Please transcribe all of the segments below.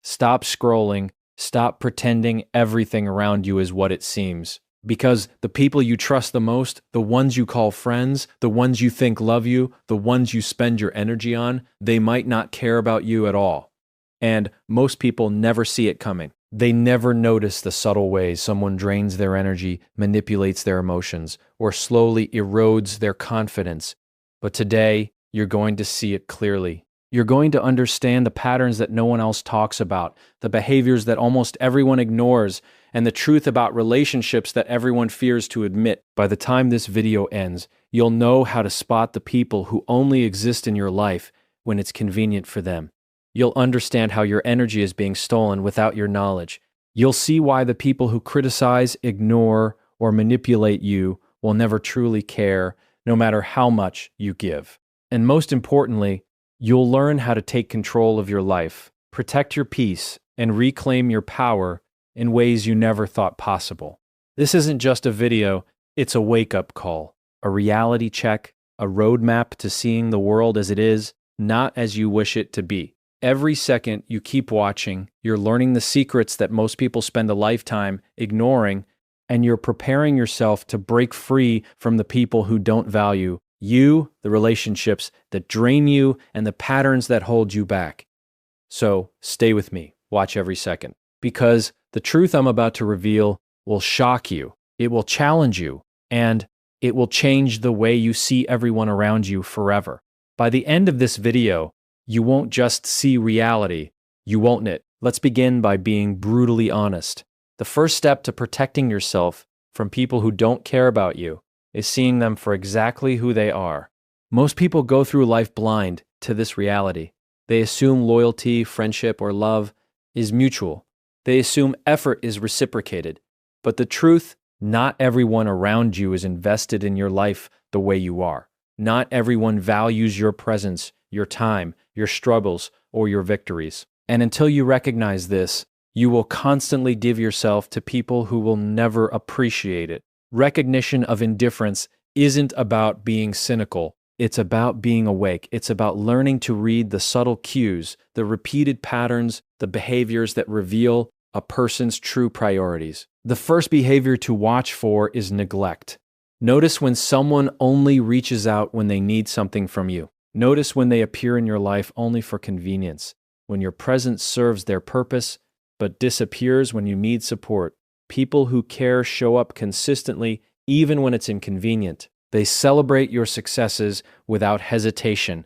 Stop scrolling. Stop pretending everything around you is what it seems. Because the people you trust the most, the ones you call friends, the ones you think love you, the ones you spend your energy on, they might not care about you at all. And most people never see it coming. They never notice the subtle ways someone drains their energy, manipulates their emotions, or slowly erodes their confidence. But today, you're going to see it clearly. You're going to understand the patterns that no one else talks about, the behaviors that almost everyone ignores, and the truth about relationships that everyone fears to admit. By the time this video ends, you'll know how to spot the people who only exist in your life when it's convenient for them. You'll understand how your energy is being stolen without your knowledge. You'll see why the people who criticize, ignore, or manipulate you will never truly care, no matter how much you give. And most importantly, you'll learn how to take control of your life, protect your peace, and reclaim your power in ways you never thought possible. This isn't just a video, it's a wake-up call, a reality check, a roadmap to seeing the world as it is, not as you wish it to be. Every second you keep watching, you're learning the secrets that most people spend a lifetime ignoring, and you're preparing yourself to break free from the people who don't value you, the relationships that drain you, and the patterns that hold you back. So stay with me, watch every second, because the truth I'm about to reveal will shock you, it will challenge you, and it will change the way you see everyone around you forever. By the end of this video, you won't just see reality, you won't it. Let's begin by being brutally honest. The first step to protecting yourself from people who don't care about you is seeing them for exactly who they are. Most people go through life blind to this reality. They assume loyalty, friendship, or love is mutual. They assume effort is reciprocated. But the truth, not everyone around you is invested in your life the way you are. Not everyone values your presence, your time, your struggles, or your victories. And until you recognize this, you will constantly give yourself to people who will never appreciate it. Recognition of indifference isn't about being cynical. It's about being awake. It's about learning to read the subtle cues, the repeated patterns, the behaviors that reveal a person's true priorities. The first behavior to watch for is neglect. Notice when someone only reaches out when they need something from you. Notice when they appear in your life only for convenience, when your presence serves their purpose, but disappears when you need support. People who care show up consistently, even when it's inconvenient. They celebrate your successes without hesitation.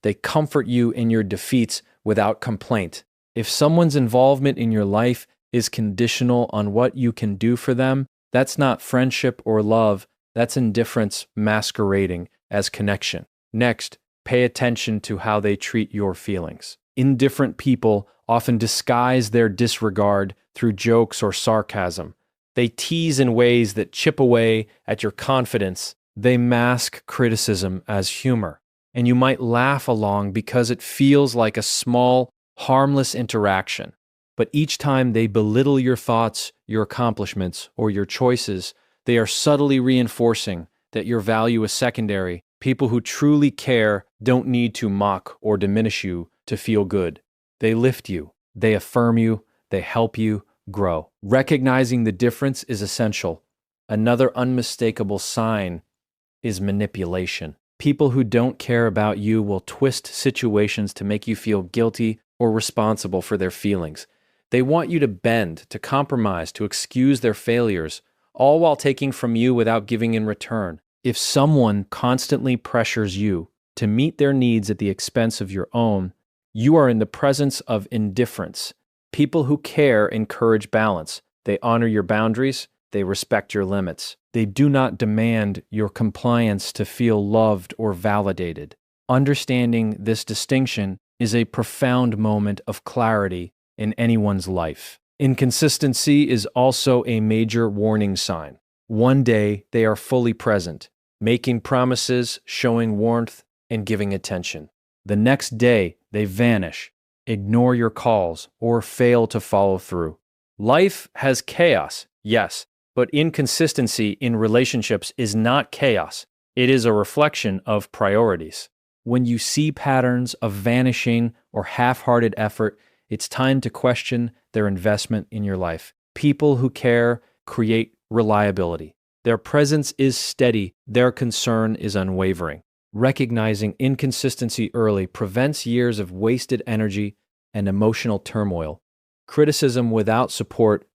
They comfort you in your defeats without complaint. If someone's involvement in your life is conditional on what you can do for them, that's not friendship or love, that's indifference masquerading as connection. Next, pay attention to how they treat your feelings. Indifferent people often disguise their disregard through jokes or sarcasm. They tease in ways that chip away at your confidence. They mask criticism as humor. And you might laugh along because it feels like a small, harmless interaction. But each time they belittle your thoughts, your accomplishments, or your choices, they are subtly reinforcing that your value is secondary. People who truly care don't need to mock or diminish you to feel good. They lift you, they affirm you, they help you grow. Recognizing the difference is essential. Another unmistakable sign is manipulation. People who don't care about you will twist situations to make you feel guilty or responsible for their feelings. They want you to bend, to compromise, to excuse their failures, all while taking from you without giving in return. If someone constantly pressures you to meet their needs at the expense of your own, you are in the presence of indifference. People who care encourage balance. They honor your boundaries. They respect your limits. They do not demand your compliance to feel loved or validated. Understanding this distinction is a profound moment of clarity in anyone's life. Inconsistency is also a major warning sign. One day they are fully present, making promises, showing warmth, and giving attention. The next day they vanish, ignore your calls, or fail to follow through. Life has chaos, yes, but inconsistency in relationships is not chaos. It is a reflection of priorities. When you see patterns of vanishing or half-hearted effort, It's time to question their investment in your life. People who care create reliability. Their presence is steady. Their concern is unwavering. Recognizing inconsistency early prevents years of wasted energy and emotional turmoil. Criticism without support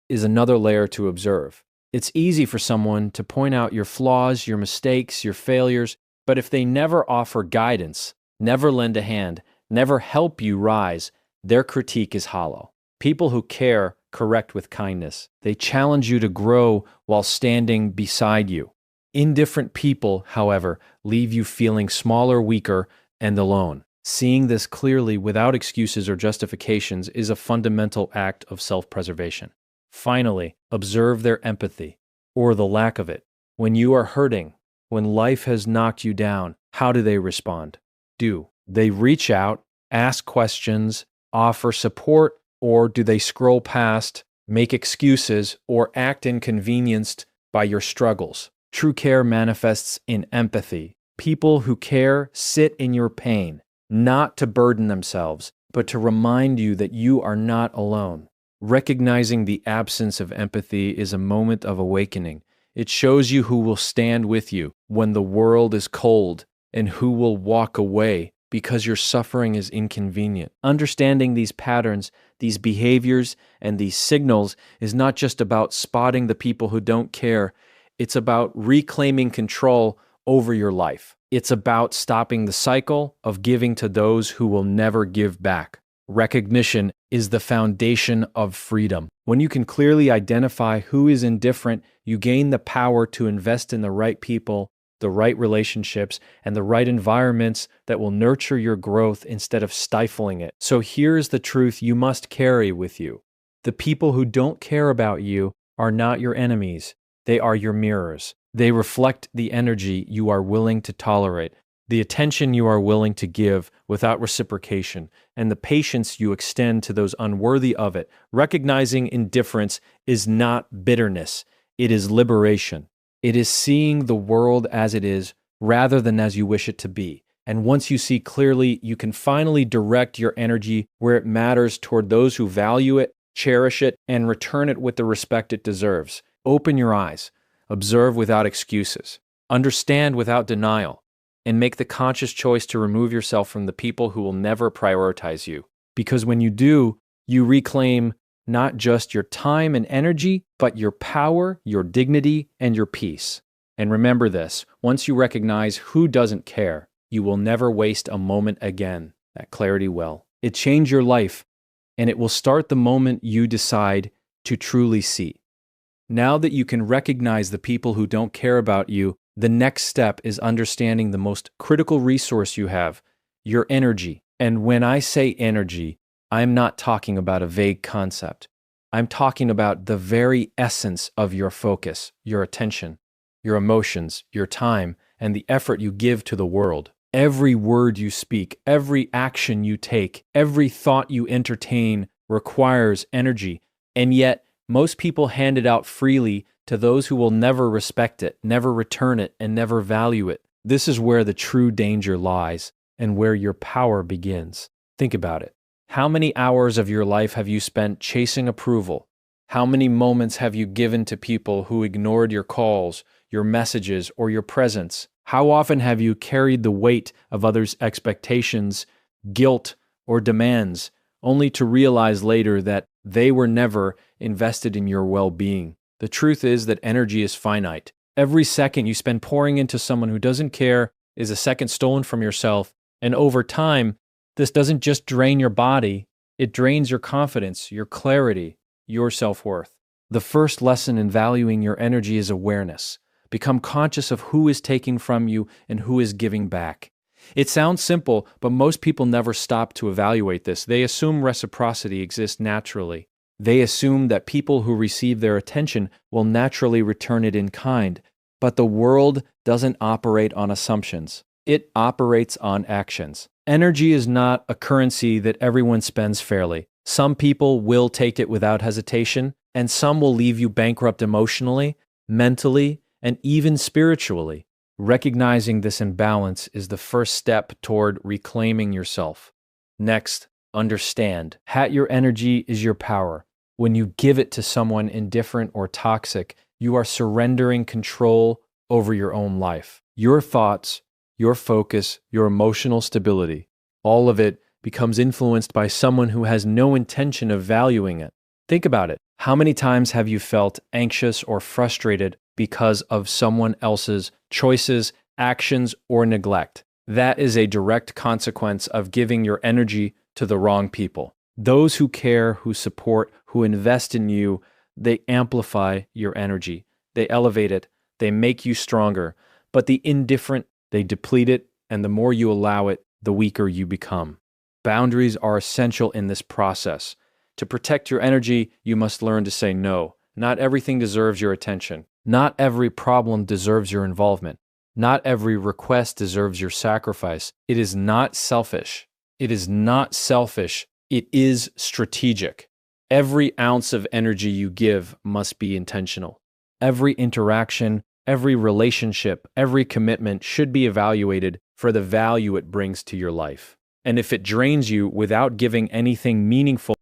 is another layer to observe. It's easy for someone to point out your flaws, your mistakes, your failures, but if they never offer guidance, never lend a hand, never help you rise, their critique is hollow. People who care correct with kindness. They challenge you to grow while standing beside you. Indifferent people, however, leave you feeling smaller, weaker, and alone. Seeing this clearly without excuses or justifications is a fundamental act of self-preservation. Finally, observe their empathy, or the lack of it. When you are hurting, when life has knocked you down, how do they respond? Do they reach out, ask questions, offer support, or do they scroll past, make excuses, or act inconvenienced by your struggles? True care manifests in empathy. People who care sit in your pain, not to burden themselves, but to remind you that you are not alone. Recognizing the absence of empathy is a moment of awakening. It shows you who will stand with you when the world is cold and who will walk away because your suffering is inconvenient. Understanding these patterns, these behaviors, and these signals is not just about spotting the people who don't care. It's about reclaiming control over your life. It's about stopping the cycle of giving to those who will never give back. Recognition is the foundation of freedom. When you can clearly identify who is indifferent, you gain the power to invest in the right people, the right relationships, and the right environments that will nurture your growth instead of stifling it. So here's the truth you must carry with you. The people who don't care about you are not your enemies. They are your mirrors. They reflect the energy you are willing to tolerate, the attention you are willing to give without reciprocation, and the patience you extend to those unworthy of it. Recognizing indifference is not bitterness. It is liberation. It is seeing the world as it is rather than as you wish it to be. And once you see clearly, you can finally direct your energy where it matters toward those who value it, cherish it, and return it with the respect it deserves. Open your eyes, observe without excuses, understand without denial, and make the conscious choice to remove yourself from the people who will never prioritize you. Because when you do, you reclaim not just your time and energy, but your power, your dignity, and your peace. And remember this, once you recognize who doesn't care, you will never waste a moment again. That clarity will. It changed your life, and it will start the moment you decide to truly see. Now that you can recognize the people who don't care about you, the next step is understanding the most critical resource you have, your energy. And when I say energy, I'm not talking about a vague concept. I'm talking about the very essence of your focus, your attention, your emotions, your time, and the effort you give to the world. Every word you speak, every action you take, every thought you entertain requires energy, and yet most people hand it out freely to those who will never respect it, never return it, and never value it. This is where the true danger lies and where your power begins. Think about it. How many hours of your life have you spent chasing approval? How many moments have you given to people who ignored your calls, your messages, or your presence? How often have you carried the weight of others' expectations, guilt, or demands, only to realize later that they were never invested in your well-being? The truth is that energy is finite. Every second you spend pouring into someone who doesn't care is a second stolen from yourself, and over time, this doesn't just drain your body, it drains your confidence, your clarity, your self-worth. The first lesson in valuing your energy is awareness. Become conscious of who is taking from you and who is giving back. It sounds simple, but most people never stop to evaluate this. They assume reciprocity exists naturally. They assume that people who receive their attention will naturally return it in kind. But the world doesn't operate on assumptions. It operates on actions. Energy is not a currency that everyone spends fairly. Some people will take it without hesitation, and some will leave you bankrupt emotionally, mentally, and even spiritually. Recognizing this imbalance is the first step toward reclaiming yourself. Next, Understand, your energy is your power. When you give it to someone indifferent or toxic, you are surrendering control over your own life. Your thoughts, your focus, your emotional stability, all of it becomes influenced by someone who has no intention of valuing it. Think about it. How many times have you felt anxious or frustrated because of someone else's choices, actions, or neglect? That is a direct consequence of giving your energy to the wrong people. Those who care, who support, who invest in you, they amplify your energy. They elevate it. They make you stronger. But the indifferent, they deplete it, and the more you allow it, the weaker you become. Boundaries are essential in this process. To protect your energy, you must learn to say no. Not everything deserves your attention. Not every problem deserves your involvement. Not every request deserves your sacrifice. It is not selfish. It is not selfish. It is strategic. Every ounce of energy you give must be intentional. Every interaction, every relationship, every commitment should be evaluated for the value it brings to your life. And if it drains you without giving anything meaningful